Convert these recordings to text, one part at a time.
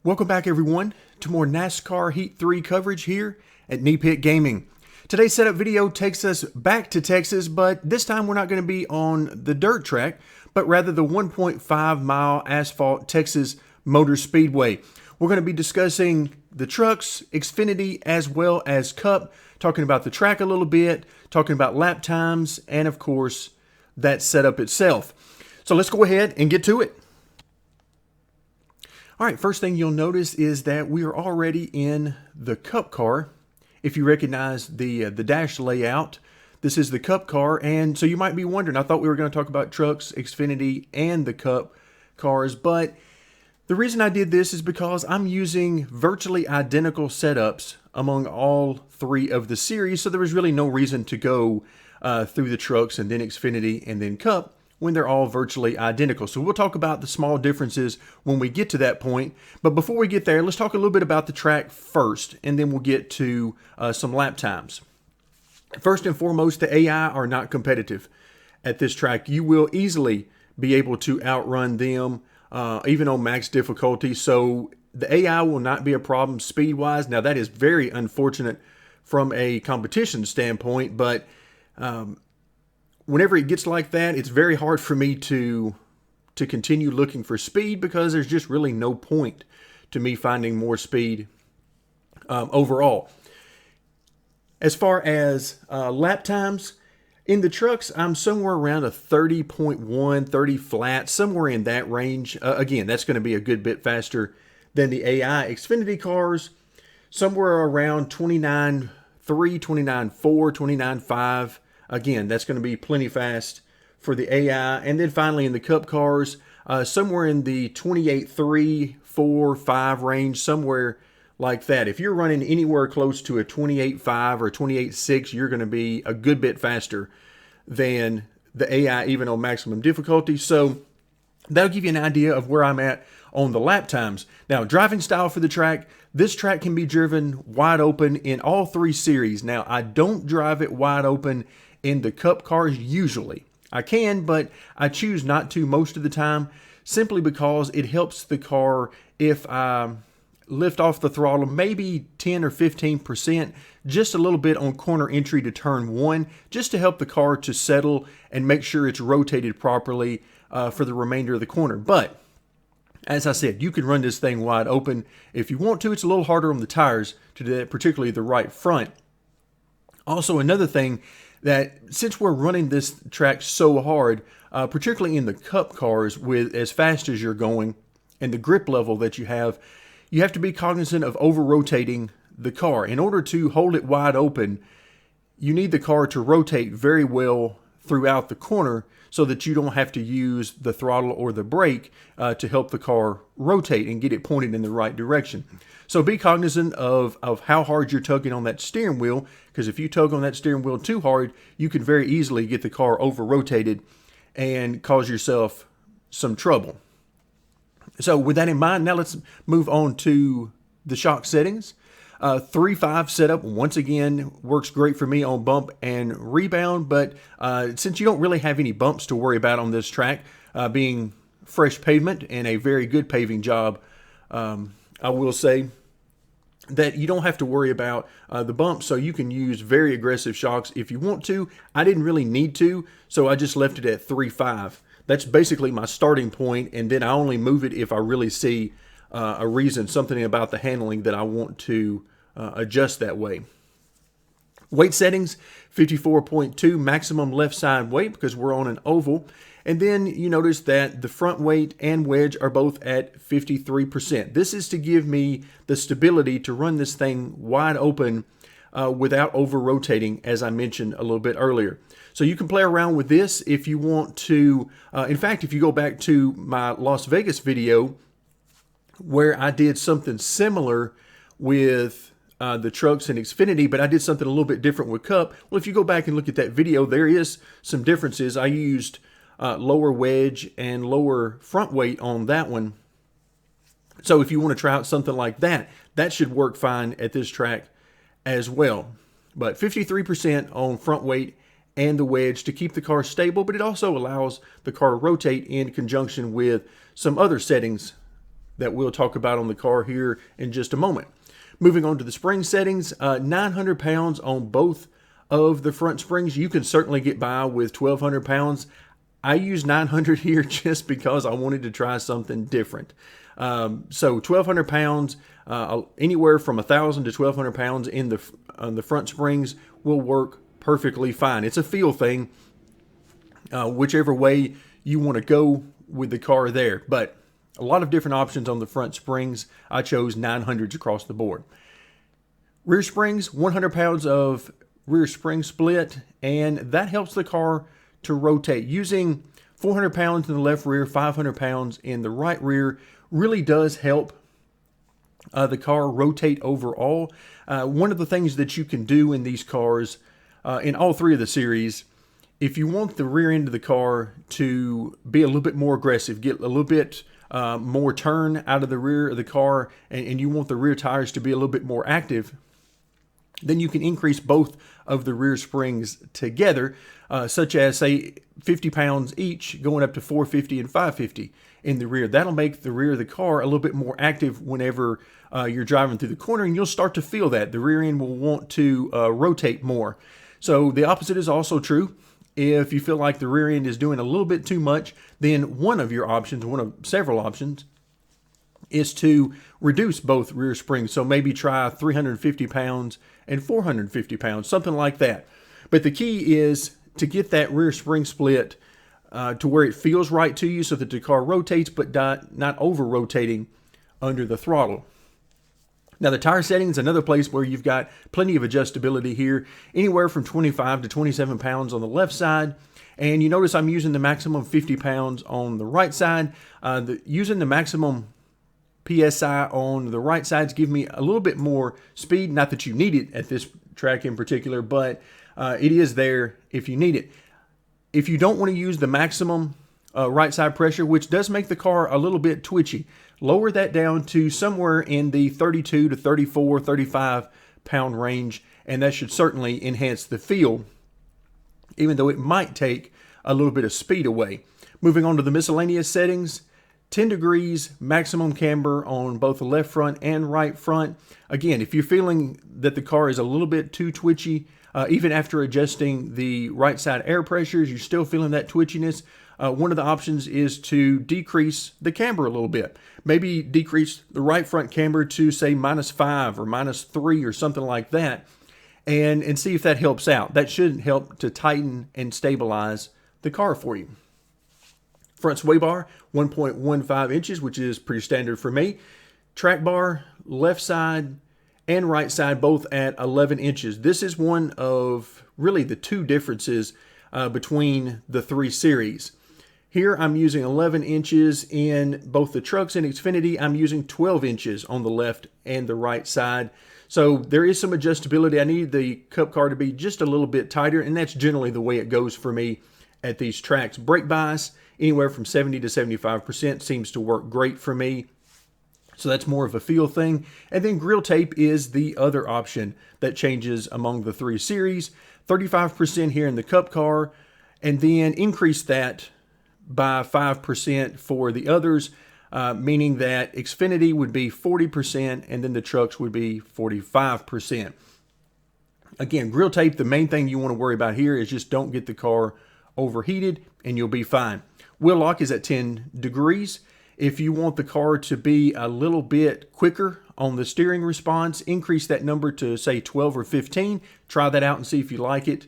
Welcome back everyone to more NASCAR Heat 3 coverage here at Knee Pit Gaming. Today's setup video takes us back to Texas, but this time we're not going to be on the dirt track, but rather the 1.5 mile asphalt Texas Motor Speedway. We're going to be discussing the trucks, Xfinity, as well as Cup, talking about the track a little bit, talking about lap times, and of course, that setup itself. So let's go ahead and get to it. All right, first thing you'll notice is that we are already in the Cup car. If you recognize the dash layout, this is the Cup car. And so you might be wondering, I thought we were going to talk about trucks, Xfinity, and the Cup cars. But the reason I did this is because I'm using virtually identical setups among all three of the series. So there was really no reason to go through the trucks and then Xfinity and then Cup when they're all virtually identical. So we'll talk about the small differences when we get to that point. But before we get there, let's talk a little bit about the track first, and then we'll get to some lap times. First and foremost, the AI are not competitive at this track. You will easily be able to outrun them, even on max difficulty. So the AI will not be a problem speed-wise. Now, that is very unfortunate from a competition standpoint, but whenever it gets like that, it's very hard for me to continue looking for speed because there's just really no point to me finding more speed overall. As far as lap times, in the trucks, I'm somewhere around a 30.1, 30 flat, somewhere in that range. Again, that's going to be a good bit faster than the AI Xfinity cars, somewhere around 29.3, 29.4, 29.5. Again, that's going to be plenty fast for the AI. And then finally in the Cup cars, somewhere in the 28.3, 4, 5 range, somewhere like that. If you're running anywhere close to a 28.5 or 28.6, you're going to be a good bit faster than the AI, even on maximum difficulty. So that'll give you an idea of where I'm at on the lap times. Now, driving style for the track. This track can be driven wide open in all three series. Now, I don't drive it wide open in the Cup cars usually. I can, but I choose not to most of the time simply because it helps the car if I lift off the throttle maybe 10 or 15%, just a little bit on corner entry to turn one, just to help the car to settle and make sure it's rotated properly for the remainder of the corner. But as I said, you can run this thing wide open if you want to. It's a little harder on the tires to do that, particularly the right front. Also, another thing that since we're running this track so hard, particularly in the Cup cars with as fast as you're going and the grip level that you have to be cognizant of over-rotating the car. In order to hold it wide open, you need the car to rotate very well throughout the corner so that you don't have to use the throttle or the brake to help the car rotate and get it pointed in the right direction. So be cognizant of how hard you're tugging on that steering wheel, because if you tug on that steering wheel too hard, you can very easily get the car over-rotated and cause yourself some trouble. So with that in mind, now let's move on to the shock settings. 3.5 setup, once again, works great for me on bump and rebound, but since you don't really have any bumps to worry about on this track, being fresh pavement and a very good paving job, I will say that you don't have to worry about the bumps, so you can use very aggressive shocks if you want to. I didn't really need to, so I just left it at 3.5. That's basically my starting point, and then I only move it if I really see a reason, something about the handling that I want to adjust that way. Weight settings, 54.2 maximum left side weight because we're on an oval. And then you notice that the front weight and wedge are both at 53%. This is to give me the stability to run this thing wide open without over-rotating, as I mentioned a little bit earlier. So you can play around with this if you want to. In fact, if you go back to my Las Vegas video where I did something similar with the trucks and Xfinity, but I did something a little bit different with Cup. Well, if you go back and look at that video, there is some differences. I used lower wedge and lower front weight on that one. So if you want to try out something like that, that should work fine at this track as well. But 53% on front weight and the wedge to keep the car stable, but it also allows the car to rotate in conjunction with some other settings that we'll talk about on the car here in just a moment. Moving on to the spring settings, 900 pounds on both of the front springs. You can certainly get by with 1,200 pounds. I use 900 here just because I wanted to try something different. So 1,200 pounds, anywhere from 1,000 to 1,200 pounds on the front springs will work perfectly fine. It's a feel thing, whichever way you want to go with the car there. But a lot of different options on the front springs. I chose 900s across the board. Rear springs, 100 pounds of rear spring split, and that helps the car to rotate. Using 400 pounds in the left rear, 500 pounds in the right rear really does help the car rotate overall. One of the things that you can do in these cars, in all three of the series, if you want the rear end of the car to be a little bit more aggressive, get a little bit more turn out of the rear of the car, and you want the rear tires to be a little bit more active, then you can increase both of the rear springs together, such as, say, 50 pounds each, going up to 450 and 550 in the rear. That'll make the rear of the car a little bit more active whenever you're driving through the corner, and you'll start to feel that. The rear end will want to rotate more. So the opposite is also true. If you feel like the rear end is doing a little bit too much, then one of your options, one of several options, is to reduce both rear springs. So maybe try 350 pounds and 450 pounds, something like that. But the key is to get that rear spring split to where it feels right to you so that the car rotates, but not over-rotating under the throttle. Now, the tire setting is another place where you've got plenty of adjustability here, anywhere from 25 to 27 pounds on the left side. And you notice I'm using the maximum 50 pounds on the right side. Using the maximum PSI on the right sides give me a little bit more speed. Not that you need it at this track in particular, but it is there if you need it. If you don't want to use the maximum right side pressure, which does make the car a little bit twitchy, lower that down to somewhere in the 32 to 34, 35 pound range, and that should certainly enhance the feel, even though it might take a little bit of speed away. Moving on to the miscellaneous settings, 10 degrees maximum camber on both the left front and right front. Again, if you're feeling that the car is a little bit too twitchy, even after adjusting the right side air pressures, you're still feeling that twitchiness, one of the options is to decrease the camber a little bit. Maybe decrease the right front camber to, say, -5 or -3 or something like that, and see if that helps out. That should help to tighten and stabilize the car for you. Front sway bar, 1.15 inches, which is pretty standard for me. Track bar, left side and right side, both at 11 inches. This is one of really the two differences between the three series. Here I'm using 11 inches in both the trucks and Xfinity. I'm using 12 inches on the left and the right side. So there is some adjustability. I need the Cup car to be just a little bit tighter, and that's generally the way it goes for me at these tracks. Brake bias, anywhere from 70 to 75% seems to work great for me. So that's more of a feel thing. And then grill tape is the other option that changes among the three series. 35% here in the Cup car, and then increase that by 5% for the others, meaning that Xfinity would be 40% and then the trucks would be 45%. Again, grill tape, the main thing you want to worry about here is just don't get the car overheated and you'll be fine. Wheel lock is at 10 degrees. If you want the car to be a little bit quicker on the steering response, increase that number to, say, 12 or 15. Try that out and see if you like it.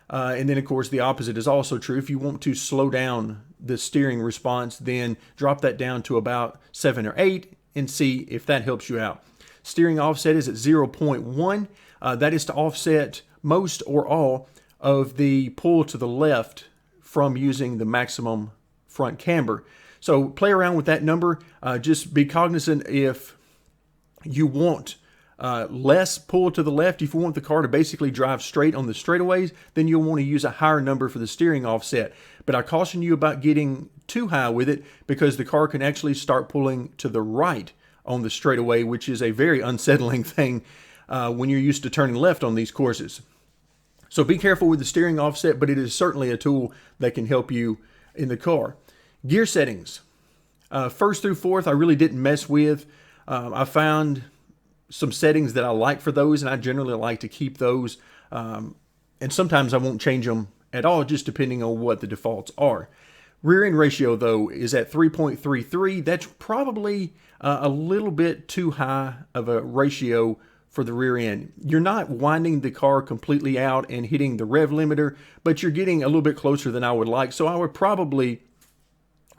And then, of course, the opposite is also true. If you want to slow down the steering response, then drop that down to about 7 or 8 and see if that helps you out. Steering offset is at 0.1. That is to offset most or all of the pull to the left from using the maximum front camber. So play around with that number. Just be cognizant if you want less pull to the left. If you want the car to basically drive straight on the straightaways, then you'll want to use a higher number for the steering offset. But I caution you about getting too high with it because the car can actually start pulling to the right on the straightaway, which is a very unsettling thing when you're used to turning left on these courses. So be careful with the steering offset, but it is certainly a tool that can help you in the car. Gear settings. First through fourth, I really didn't mess with. I found some settings that I like for those, and I generally like to keep those. And sometimes I won't change them at all, just depending on what the defaults are. Rear end ratio, though, is at 3.33. That's probably a little bit too high of a ratio for the rear end. You're not winding the car completely out and hitting the rev limiter, but you're getting a little bit closer than I would like. So I would probably,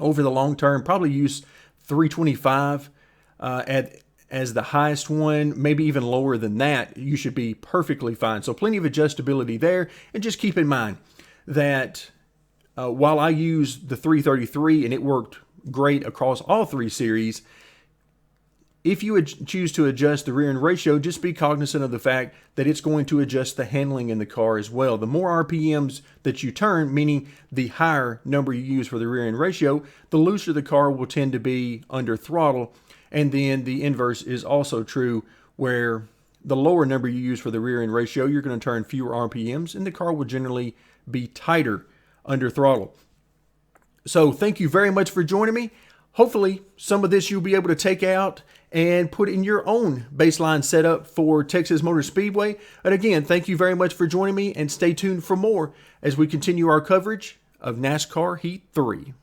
over the long term, probably use 325 as the highest one, maybe even lower than that. You should be perfectly fine. So plenty of adjustability there. And just keep in mind that while I used the 333 and it worked great across all three series, if you would choose to adjust the rear end ratio, just be cognizant of the fact that it's going to adjust the handling in the car as well. The more RPMs that you turn, meaning the higher number you use for the rear end ratio, the looser the car will tend to be under throttle. And then the inverse is also true, where the lower number you use for the rear end ratio, you're going to turn fewer RPMs and the car will generally be tighter under throttle. So thank you very much for joining me. Hopefully some of this you'll be able to take out and put in your own baseline setup for Texas Motor Speedway. And again, thank you very much for joining me, and stay tuned for more as we continue our coverage of NASCAR Heat 3.